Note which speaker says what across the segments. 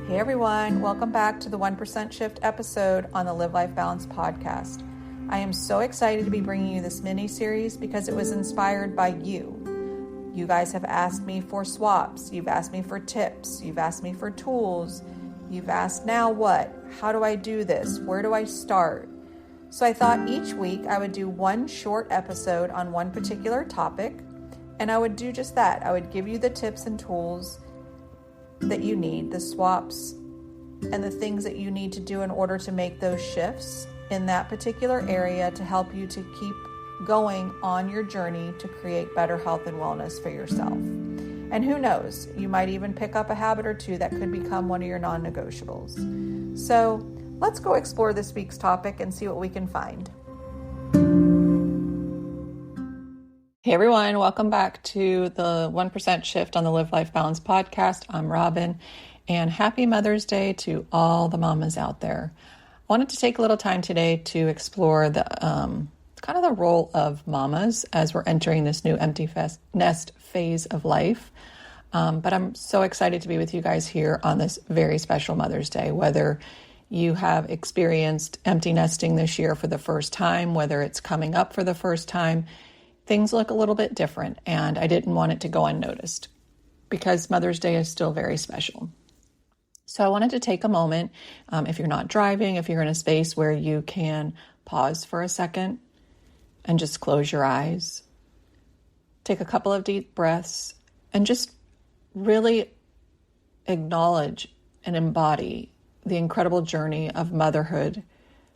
Speaker 1: Hey everyone, welcome back to the 1% Shift episode on the Live Life Balance podcast. I am so excited to be bringing you this mini-series because it was inspired by you. You guys have asked me for swaps, you've asked me for tips, you've asked me for tools, you've asked now what, how do I do this, where do I start? So I thought each week I would do one short episode on one particular topic, and I would do just that. I would give you the tips and tools that you need, the swaps and the things that you need to do in order to make those shifts in that particular area to help you to keep going on your journey to create better health and wellness for yourself. And who knows, you might even pick up a habit or two that could become one of your non-negotiables. So let's go explore this week's topic and see what we can find. Hey everyone, welcome back to the 1% Shift on the Live Life Balance podcast. I'm Robin, and happy Mother's Day to all the mamas out there. I wanted to take a little time today to explore the kind of the role of mamas as we're entering this new empty nest phase of life. But I'm so excited to be with you guys here on this very special Mother's Day, whether you have experienced empty nesting this year for the first time, whether it's coming up for the first time. Things look a little bit different, and I didn't want it to go unnoticed because Mother's Day is still very special. So I wanted to take a moment, if you're not driving, if you're in a space where you can pause for a second and just close your eyes, take a couple of deep breaths, and just really acknowledge and embody the incredible journey of motherhood,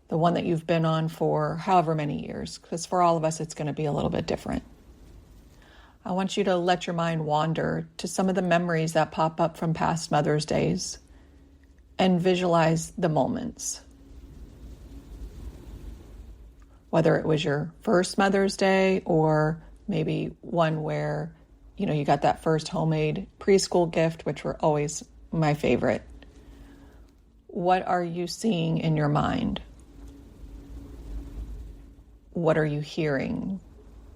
Speaker 1: the one that you've been on for however many years, because for all of us, it's going to be a little bit different. I want you to let your mind wander to some of the memories that pop up from past Mother's Days and visualize the moments. Whether it was your first Mother's Day or maybe one where, you got that first homemade preschool gift, which were always my favorite. What are you seeing in your mind? What are you hearing?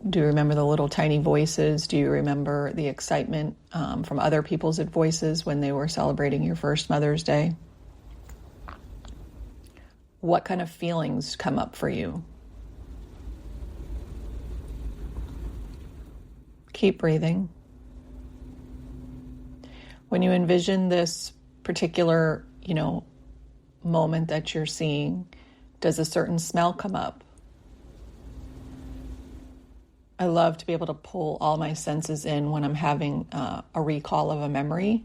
Speaker 1: Do you remember the little tiny voices? Do you remember the excitement from other people's voices when they were celebrating your first Mother's Day? What kind of feelings come up for you? Keep breathing. When you envision this particular, moment that you're seeing, does a certain smell come up? I love to be able to pull all my senses in when I'm having a recall of a memory,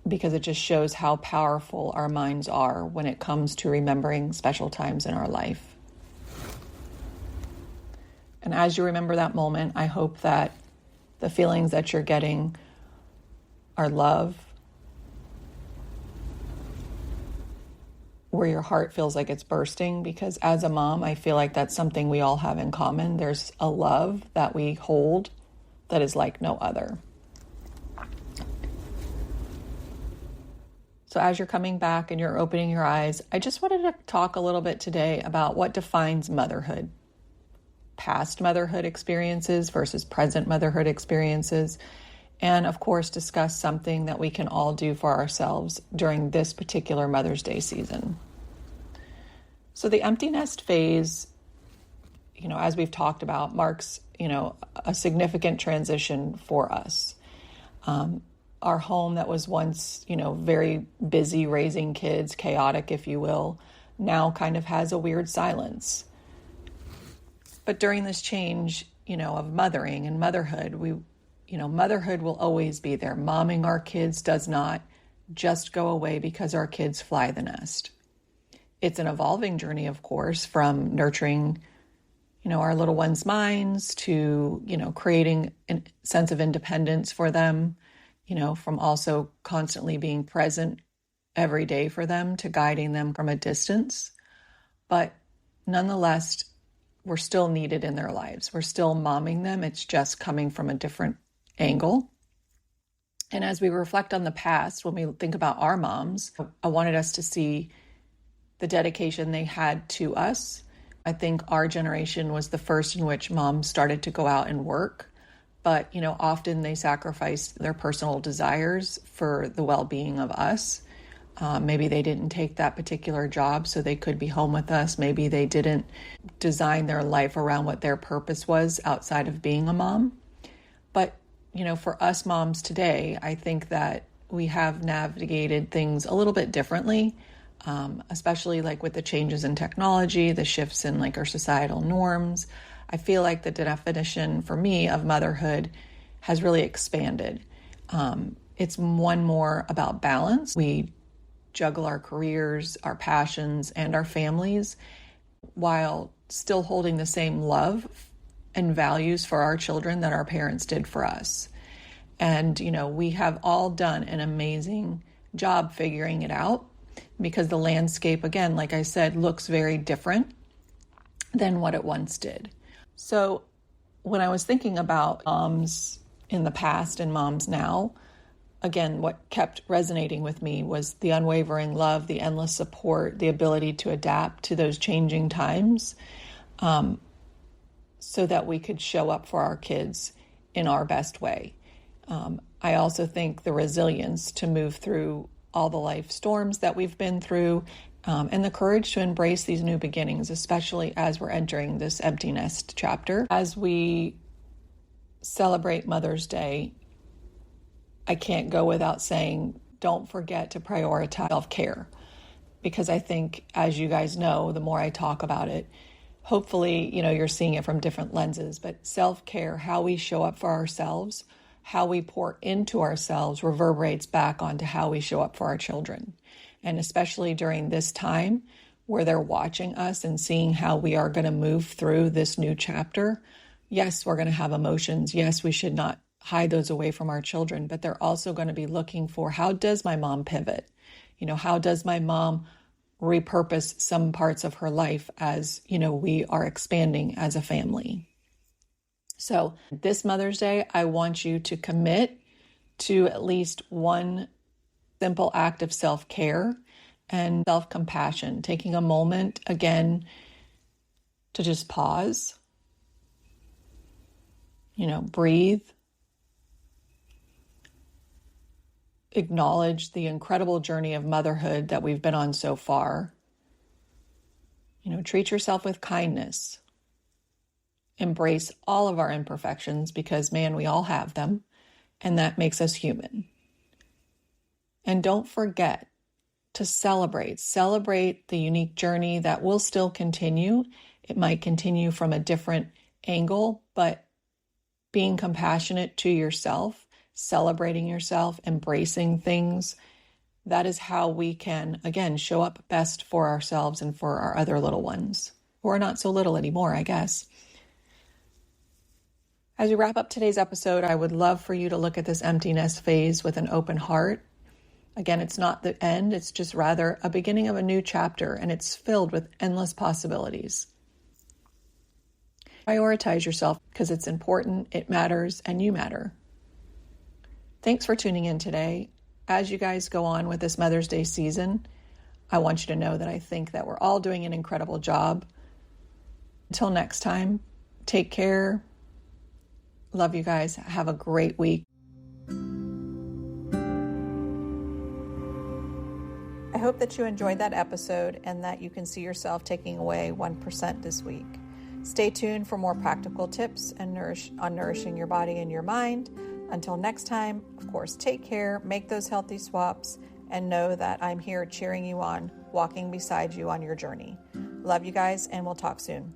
Speaker 1: because it just shows how powerful our minds are when it comes to remembering special times in our life. And as you remember that moment, I hope that the feelings that you're getting are love, where your heart feels like it's bursting, because as a mom, I feel like that's something we all have in common. There's a love that we hold that is like no other. So as you're coming back and you're opening your eyes, I just wanted to talk a little bit today about what defines motherhood. Past motherhood experiences versus present motherhood experiences. And of course, discuss something that we can all do for ourselves during this particular Mother's Day season. So the empty nest phase, as we've talked about, marks, a significant transition for us. Our home that was once, very busy raising kids, chaotic, if you will, now kind of has a weird silence. But during this change, of mothering and motherhood, motherhood will always be there. Momming our kids does not just go away because our kids fly the nest. It's an evolving journey, of course, from nurturing, our little ones' minds to, creating a sense of independence for them, from also constantly being present every day for them to guiding them from a distance. But nonetheless, we're still needed in their lives. We're still momming them. It's just coming from a different angle. And as we reflect on the past, when we think about our moms, I wanted us to see the dedication they had to us. I think our generation was the first in which moms started to go out and work but, often they sacrifice their personal desires for the well-being of us. Maybe they didn't take that particular job so they could be home with us. Maybe they didn't design their life around what their purpose was outside of being a mom. But, for us moms today, I think that we have navigated things a little bit differently, especially like with the changes in technology, the shifts in like our societal norms. I feel like the definition for me of motherhood has really expanded. It's one more about balance. We juggle our careers, our passions, and our families while still holding the same love and values for our children that our parents did for us. And, we have all done an amazing job figuring it out because the landscape, again, like I said, looks very different than what it once did. So when I was thinking about moms in the past and moms now, again, what kept resonating with me was the unwavering love, the endless support, the ability to adapt to those changing times, so that we could show up for our kids in our best way. I also think the resilience to move through all the life storms that we've been through, and the courage to embrace these new beginnings, especially as we're entering this empty nest chapter. As we celebrate Mother's Day, I can't go without saying, don't forget to prioritize self-care, because I think, as you guys know, the more I talk about it, hopefully, you're seeing it from different lenses, but self-care, how we show up for ourselves, how we pour into ourselves reverberates back onto how we show up for our children. And especially during this time where they're watching us and seeing how we are going to move through this new chapter. Yes, we're going to have emotions. Yes, we should not hide those away from our children, but they're also going to be looking for, how does my mom pivot? How does my mom repurpose some parts of her life as, we are expanding as a family? So this Mother's Day, I want you to commit to at least one simple act of self-care and self-compassion, taking a moment again to just pause, breathe, acknowledge the incredible journey of motherhood that we've been on so far. Treat yourself with kindness. Embrace all of our imperfections because, man, we all have them, and that makes us human. And don't forget to celebrate the unique journey that will still continue. It might continue from a different angle, but being compassionate to yourself, celebrating yourself, embracing things, that is how we can, again, show up best for ourselves and for our other little ones, who are not so little anymore, I guess. As we wrap up today's episode, I would love for you to look at this empty nest phase with an open heart. Again, it's not the end, it's just rather a beginning of a new chapter, and it's filled with endless possibilities. Prioritize yourself because it's important, it matters, and you matter. Thanks for tuning in today. As you guys go on with this Mother's Day season, I want you to know that I think that we're all doing an incredible job. Until next time, take care. Love you guys. Have a great week. I hope that you enjoyed that episode and that you can see yourself taking away 1% this week. Stay tuned for more practical tips and nourishing your body and your mind. Until next time, of course, take care, make those healthy swaps, and know that I'm here cheering you on, walking beside you on your journey. Love you guys, and we'll talk soon.